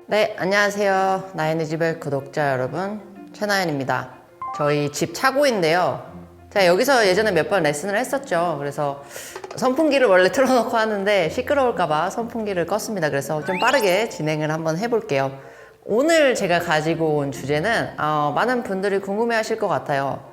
네, 안녕하세요. 나연의 집의 구독자 여러분, 최나연입니다. 저희 집 차고인데요. 제가 여기서 예전에 몇 번 레슨을 했었죠. 그래서 선풍기를 원래 틀어놓고 하는데 시끄러울까봐 선풍기를 껐습니다. 그래서 좀 빠르게 진행을 한번 해볼게요. 오늘 제가 가지고 온 주제는 많은 분들이 궁금해 하실 것 같아요.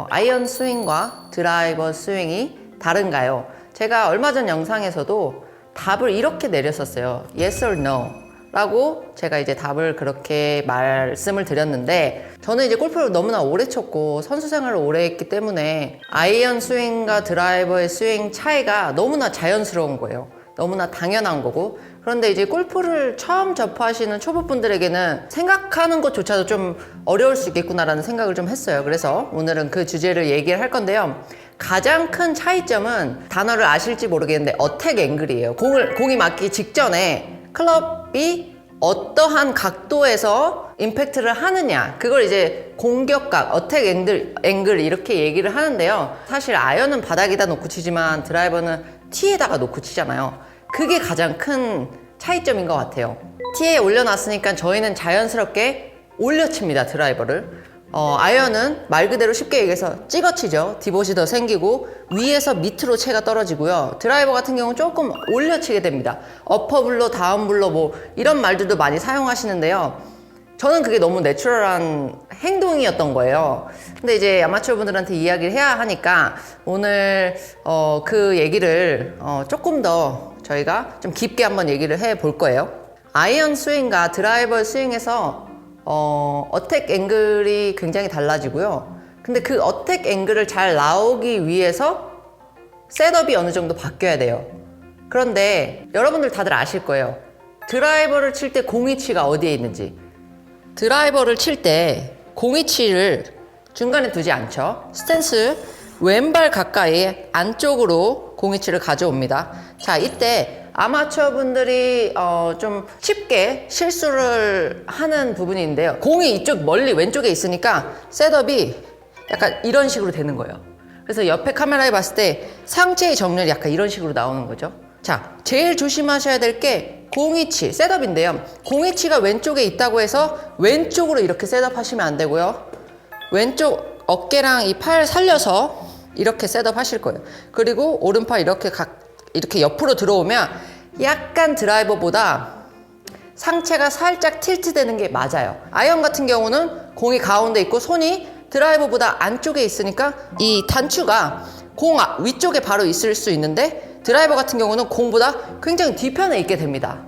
아이언 스윙과 드라이버 스윙이 다른가요? 제가 얼마 전 영상에서도 답을 이렇게 내렸었어요. Yes or no 라고 제가 이제 답을 그렇게 말씀을 드렸는데, 저는 이제 골프를 너무나 오래 쳤고 선수 생활을 오래 했기 때문에 아이언 스윙과 드라이버의 스윙 차이가 너무나 자연스러운 거예요. 너무나 당연한 거고. 그런데 이제 골프를 처음 접하시는 초보분들에게는 생각하는 것조차도 좀 어려울 수 있겠구나라는 생각을 좀 했어요. 그래서 오늘은 그 주제를 얘기를 할 건데요. 가장 큰 차이점은 단어를 아실지 모르겠는데 어택 앵글이에요. 공이 맞기 직전에 클럽이 어떠한 각도에서 임팩트를 하느냐, 그걸 이제 공격각, 어택 앵글 이렇게 얘기를 하는데요. 사실 아이언은 바닥에다 놓고 치지만 드라이버는 티에다가 놓고 치잖아요. 그게 가장 큰 차이점인 것 같아요. 티에 올려놨으니까 저희는 자연스럽게 올려칩니다, 드라이버를. 아이언은 말 그대로 쉽게 얘기해서 찍어치죠. 디봇이 더 생기고 위에서 밑으로 채가 떨어지고요. 드라이버 같은 경우는 조금 올려치게 됩니다. 어퍼블로, 다운블로 뭐 이런 말들도 많이 사용하시는데요. 저는 그게 너무 내추럴한 행동이었던 거예요. 근데 이제 아마추어 분들한테 이야기를 해야 하니까 오늘 그 얘기를 조금 더 저희가 좀 깊게 한번 얘기를 해 볼 거예요. 아이언 스윙과 드라이버 스윙에서 어택 앵글이 굉장히 달라지고요. 근데 그 어택 앵글을 잘 나오기 위해서 셋업이 어느 정도 바뀌어야 돼요. 그런데 여러분들 다들 아실 거예요. 드라이버를 칠 때 공이치가 어디에 있는지. 드라이버를 칠 때 공이치를 중간에 두지 않죠. 스탠스 왼발 가까이 안쪽으로 공이치를 가져옵니다. 자, 이때 아마추어 분들이 좀 쉽게 실수를 하는 부분인데요. 공이 이쪽 멀리 왼쪽에 있으니까 셋업이 약간 이런 식으로 되는 거예요. 그래서 옆에 카메라에 봤을 때 상체의 정렬이 약간 이런 식으로 나오는 거죠. 자, 제일 조심하셔야 될 게 공이치, 셋업인데요. 공이치가 왼쪽에 있다고 해서 왼쪽으로 이렇게 셋업 하시면 안 되고요. 왼쪽 어깨랑 이 팔 살려서 이렇게 셋업 하실 거예요. 그리고 오른팔 이렇게 옆으로 들어오면 약간 드라이버보다 상체가 살짝 틸트 되는 게 맞아요. 아이언 같은 경우는 공이 가운데 있고 손이 드라이버보다 안쪽에 있으니까 이 단추가 공 위쪽에 바로 있을 수 있는데, 드라이버 같은 경우는 공보다 굉장히 뒤편에 있게 됩니다.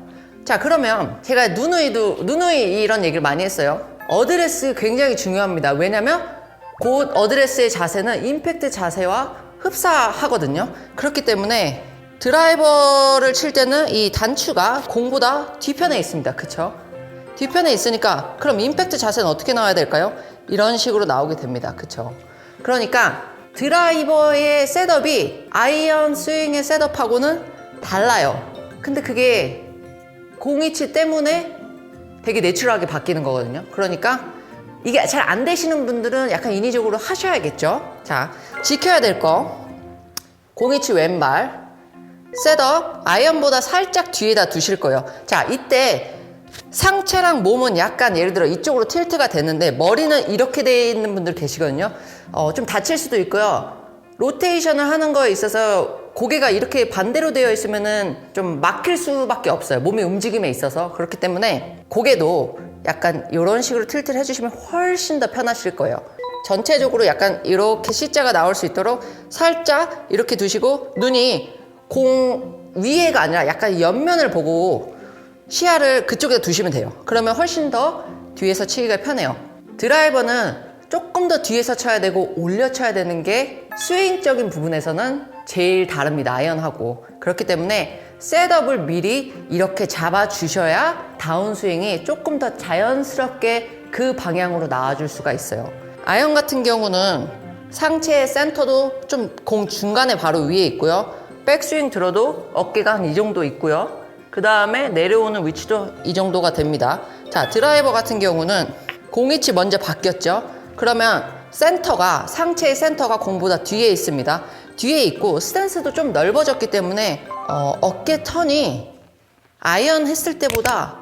자, 그러면 제가 누누이 이런 얘기를 많이 했어요. 어드레스 굉장히 중요합니다. 왜냐면 곧 어드레스의 자세는 임팩트 자세와 흡사하거든요. 그렇기 때문에 드라이버를 칠 때는 이 단추가 공보다 뒤편에 있습니다. 그쵸? 뒤편에 있으니까 그럼 임팩트 자세는 어떻게 나와야 될까요? 이런 식으로 나오게 됩니다. 그쵸? 그러니까 드라이버의 셋업이 아이언 스윙의 셋업하고는 달라요. 근데 그게 공이치 때문에 되게 내추럴하게 바뀌는 거거든요. 그러니까 이게 잘 안 되시는 분들은 약간 인위적으로 하셔야겠죠. 자, 지켜야 될 거, 공이치 왼발 셋업 아이언보다 살짝 뒤에다 두실 거예요. 자, 이때 상체랑 몸은 약간 예를 들어 이쪽으로 틸트가 되는데 머리는 이렇게 돼 있는 분들 계시거든요. 좀 다칠 수도 있고요. 로테이션을 하는 거에 있어서 고개가 이렇게 반대로 되어 있으면은 좀 막힐 수밖에 없어요. 몸의 움직임에 있어서. 그렇기 때문에 고개도 약간 이런 식으로 틸트를 해주시면 훨씬 더 편하실 거예요. 전체적으로 약간 이렇게 C자가 나올 수 있도록 살짝 이렇게 두시고, 눈이 공 위에가 아니라 약간 옆면을 보고 시야를 그쪽에 두시면 돼요. 그러면 훨씬 더 뒤에서 치기가 편해요. 드라이버는 조금 더 뒤에서 쳐야 되고 올려 쳐야 되는 게 스윙적인 부분에서는 제일 다릅니다, 아이언하고. 그렇기 때문에 셋업을 미리 이렇게 잡아 주셔야 다운스윙이 조금 더 자연스럽게 그 방향으로 나와줄 수가 있어요. 아이언 같은 경우는 상체의 센터도 좀 공 중간에 바로 위에 있고요. 백스윙 들어도 어깨가 한 이 정도 있고요. 그 다음에 내려오는 위치도 이 정도가 됩니다. 자, 드라이버 같은 경우는 공이치 먼저 바뀌었죠. 그러면 상체의 센터가 공보다 뒤에 있습니다. 뒤에 있고 스탠스도 좀 넓어졌기 때문에 어깨 턴이 아이언 했을 때보다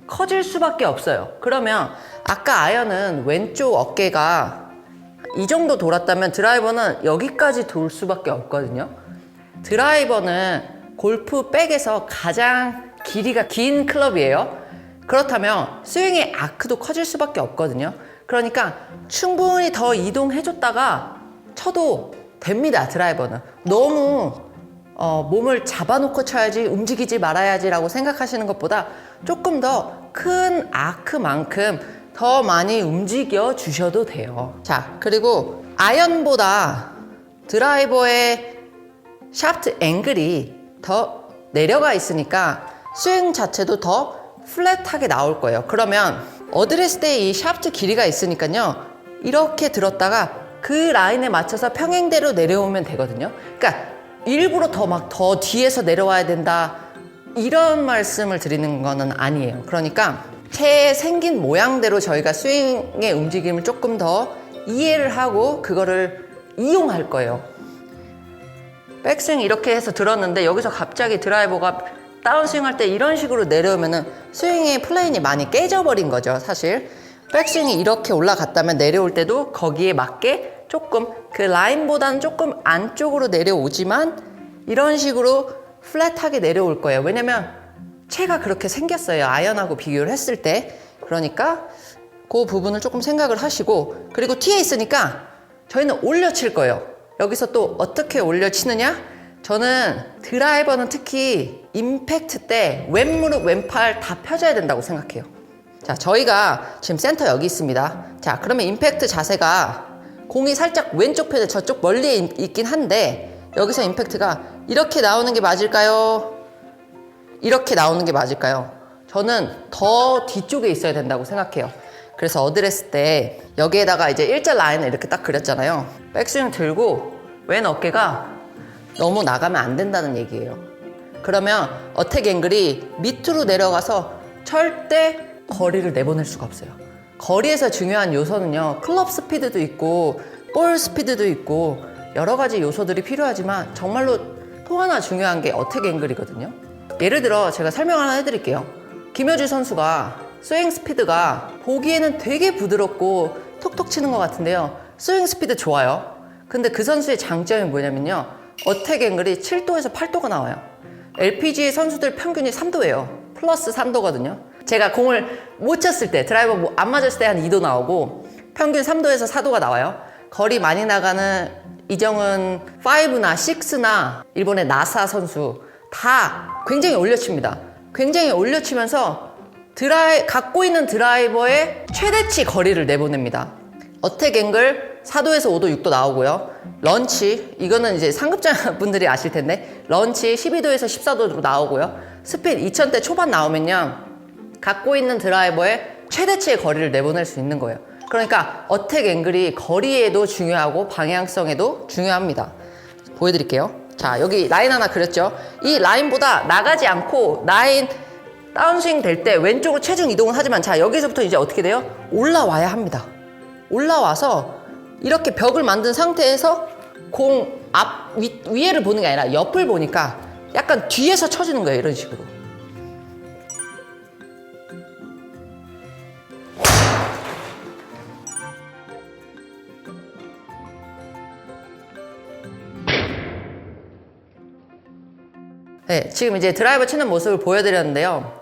커질 수밖에 없어요. 그러면 아까 아이언은 왼쪽 어깨가 이 정도 돌았다면 드라이버는 여기까지 돌 수밖에 없거든요. 드라이버는 골프백에서 가장 길이가 긴 클럽이에요. 그렇다면 스윙의 아크도 커질 수밖에 없거든요. 그러니까 충분히 더 이동해줬다가 쳐도 됩니다. 드라이버는 너무 몸을 잡아놓고 쳐야지 움직이지 말아야지 라고 생각하시는 것보다 조금 더 큰 아크만큼 더 많이 움직여 주셔도 돼요. 자, 그리고 아이언보다 드라이버의 샤프트 앵글이 더 내려가 있으니까 스윙 자체도 더 플랫하게 나올 거예요. 그러면 어드레스 때 이 샤프트 길이가 있으니까요, 이렇게 들었다가 그 라인에 맞춰서 평행대로 내려오면 되거든요. 그러니까 일부러 더 뒤에서 내려와야 된다, 이런 말씀을 드리는 거는 아니에요. 그러니까 채 생긴 모양대로 저희가 스윙의 움직임을 조금 더 이해를 하고 그거를 이용할 거예요. 백스윙 이렇게 해서 들었는데 여기서 갑자기 드라이버가 다운스윙 할 때 이런 식으로 내려오면은 스윙의 플레인이 많이 깨져버린 거죠, 사실. 백스윙이 이렇게 올라갔다면 내려올 때도 거기에 맞게 조금 그 라인보다는 조금 안쪽으로 내려오지만 이런 식으로 플랫하게 내려올 거예요. 왜냐면 채가 그렇게 생겼어요, 아이언하고 비교를 했을 때. 그러니까 그 부분을 조금 생각을 하시고, 그리고 티에 있으니까 저희는 올려칠 거예요. 여기서 또 어떻게 올려치느냐? 저는 드라이버는 특히 임팩트 때 왼무릎 왼팔 다 펴져야 된다고 생각해요. 자, 저희가 지금 센터 여기 있습니다. 자, 그러면 임팩트 자세가 공이 살짝 왼쪽 편에 저쪽 멀리에 있긴 한데 여기서 임팩트가 이렇게 나오는 게 맞을까요? 이렇게 나오는 게 맞을까요? 저는 더 뒤쪽에 있어야 된다고 생각해요. 그래서 어드레스 때 여기에다가 이제 일자 라인을 이렇게 딱 그렸잖아요. 백스윙 들고 왼 어깨가 너무 나가면 안 된다는 얘기예요. 그러면 어택 앵글이 밑으로 내려가서 절대 거리를 내보낼 수가 없어요. 거리에서 중요한 요소는요, 클럽 스피드도 있고 볼 스피드도 있고 여러 가지 요소들이 필요하지만 정말로 또 하나 중요한 게 어택 앵글이거든요. 예를 들어 제가 설명 하나 해드릴게요. 김효주 선수가 스윙 스피드가 보기에는 되게 부드럽고 톡톡 치는 것 같은데요, 스윙 스피드 좋아요. 근데 그 선수의 장점이 뭐냐면요, 어택 앵글이 7도에서 8도가 나와요. LPGA 선수들 평균이 3도예요. 플러스 3도거든요. 제가 공을 못 쳤을 때, 드라이버 안 맞았을 때 한 2도 나오고 평균 3도에서 4도가 나와요. 거리 많이 나가는 이정은 5나 6나 일본의 나사 선수 다 굉장히 올려칩니다. 굉장히 올려치면서 갖고 있는 드라이버의 최대치 거리를 내보냅니다. 어택 앵글 4도에서 5도, 6도 나오고요. 런치, 이거는 이제 상급자 분들이 아실 텐데, 런치 12도에서 14도로 나오고요. 스핀 2000대 초반 나오면요, 갖고 있는 드라이버의 최대치의 거리를 내보낼 수 있는 거예요. 그러니까 어택 앵글이 거리에도 중요하고 방향성에도 중요합니다. 보여드릴게요. 자, 여기 라인 하나 그렸죠? 이 라인보다 나가지 않고 라인 다운스윙 될 때 왼쪽으로 체중 이동을 하지만, 자, 여기서부터 이제 어떻게 돼요? 올라와야 합니다. 올라와서 이렇게 벽을 만든 상태에서 공 위에를 보는 게 아니라 옆을 보니까 약간 뒤에서 쳐지는 거예요, 이런 식으로. 네, 지금 이제 드라이버 치는 모습을 보여드렸는데요.